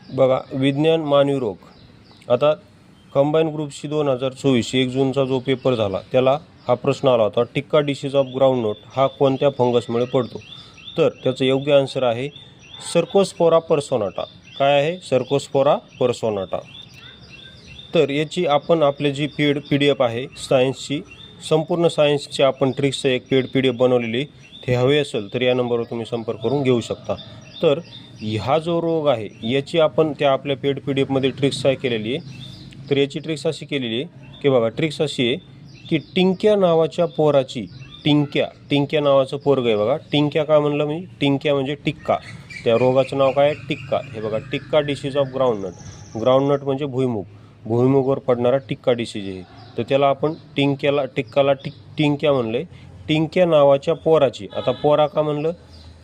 बघा, विज्ञान मानवी रोग. आता कंबाईन ग्रुपची 2024 1 जूनचा जो पेपर झाला त्याला हा प्रश्न आला होता, टिक्का डिसीज ऑफ ग्राउंडनट हा कोणत्या फंगसमुळे पडतो? तर त्याचं योग्य आन्सर आहे सर्कोस्पोरा पर्सोनाटा. काय आहे? सर्कोस्पोरा पर्सोनाटा. तर याची आपण आपली जी PDF आहे सायन्सची, संपूर्ण सायन्सची आपण ट्रिक्सचं एक PDF बनवलेली, ते हवे असेल तर या नंबरवर तुम्ही संपर्क करून घेऊ शकता. तर हा जो रोग आहे याची आपण त्या आपल्या PDF ट्रिक्स काय केलेली आहे. तर याची ट्रिक्स अशी केलेली आहे की बघा, ट्रिक्स अशी आहे की टिंक्या नावाच्या पोराची, टिंक्या नावाचं पोरग आहे बघा. टिंक्या का म्हणलं मी? टिंक्या म्हणजे टिक्का. त्या रोगाचं नाव काय आहे? टिक्का. हे बघा, टिक्का डिसीज ऑफ ग्राउंडनट. ग्राउंडनट म्हणजे भुईमुग, भुईमुगवर पडणारा टिक्का डिसीज आहे. तर त्याला आपण टिंक्या म्हणले. टिंक्या नावाच्या पोराची, आता पोरा का म्हणलं?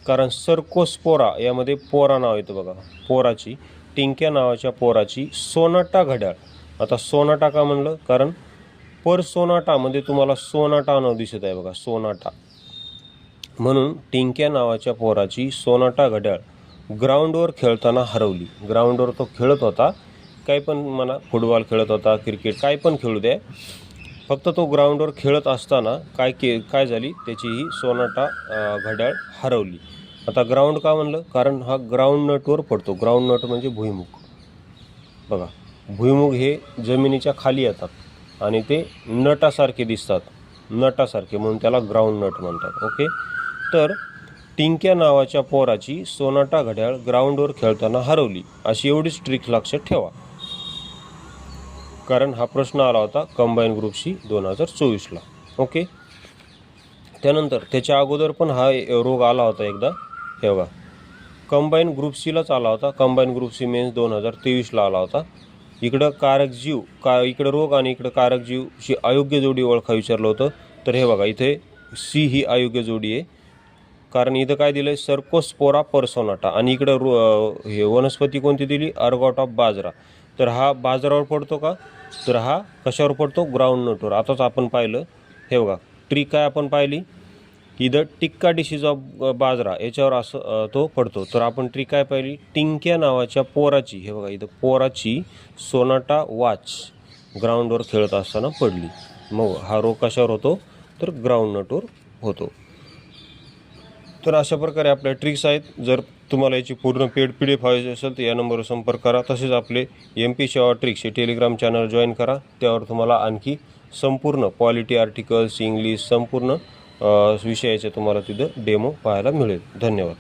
कारण सर्कोस्पोरा यामध्ये पोरा नाव येतं बघा, पोराची. टिंक्या नावाच्या पोराची सोनाटा घड्याळ. आता सोनाटा का म्हणलं? कारण पर्सोनाटामध्ये तुम्हाला सोनाटा नाव दिसत आहे बघा, सोनाटा. म्हणून टिंक्या नावाच्या पोराची सोनाटा घड्याळ ग्राउंडवर खेळताना हरवली. ग्राउंडवर तो खेळत होता, काय पण म्हणा, फुटबॉल खेळत होता, क्रिकेट, काय पण खेळू द्या, फक्त तो ग्राउंडवर खेळत असताना काय झाली, त्याची ही सोनाटा घड्याळ हरवली. आता ग्राउंड का म्हणलं? कारण हा ग्राउंडनटवर पडतो. ग्राउंडनट म्हणजे भुईमुग. बघा, भुईमुग हे जमिनीच्या खाली येतात आणि ते नटासारखे दिसतात, नटासारखे, म्हणून त्याला ग्राउंडनट म्हणतात. ओके. तर टिंक्या नावाच्या पोराची सोनाटा घड्याळ ग्राउंडवर खेळताना हरवली, अशी एवढीच ट्रिक लक्षात ठेवा. कारण हा प्रश्न आला होता कंबाईन ग्रुपशी 2024ला. ओके. त्यानंतर त्याच्या अगोदर पण हा रोग आला होता एकदा. हे बघा, कंबाईन ग्रुप सीलाच आला होता. कंबाईन ग्रुप सी मेन्स 2023ला आला होता. इकडं कारक जीव इकडं रोग आणि इकडं कारक जीवची अयोग्य जोडी ओळखा विचारलं होतं. तर हे बघा, इथे सी ही अयोग्य जोडी आहे. कारण इथं काय दिलं आहे? सर्कोस्पोरा पर्सोनाटा. आणि इकडं हे वनस्पती कोणती दिली? अर्गॉट ऑफ बाजरा. तर हा बाजारावर पडतो का? तर हा कशावर पडतो? ग्राउंडनटवर. आताच आपण पाहिलं. हे बघा, ट्रिक काय आपण पाहिली? इथं टिक्का डिसीज ऑफ बाजरा याच्यावर असं तो पडतो. तर आपण ट्रिक काय पाहिली? टिंक्या नावाच्या पोराची, हे बघा इथं, पोराची सोनाटा वॉच ग्राउंडवर खेळत असताना पडली. मग हा रोग कशावर होतो? तर ग्राउंडनटवर होतो. तर अशा प्रकारे आपल्या ट्रिक्स आहेत. जर तुम्हाला याची पूर्ण PDF हवी असेल तर या नंबरवर संपर्क करा. तसेच आपले MP सेवा ट्रिक्स हे टेलिग्राम चॅनल जॉईन करा. त्यावर तुम्हाला आणखी संपूर्ण पॉलिटी आर्टिकल्स, इंग्लिश, संपूर्ण विषयाचे तुम्हाला तिथं डेमो पाहायला मिळेल. धन्यवाद.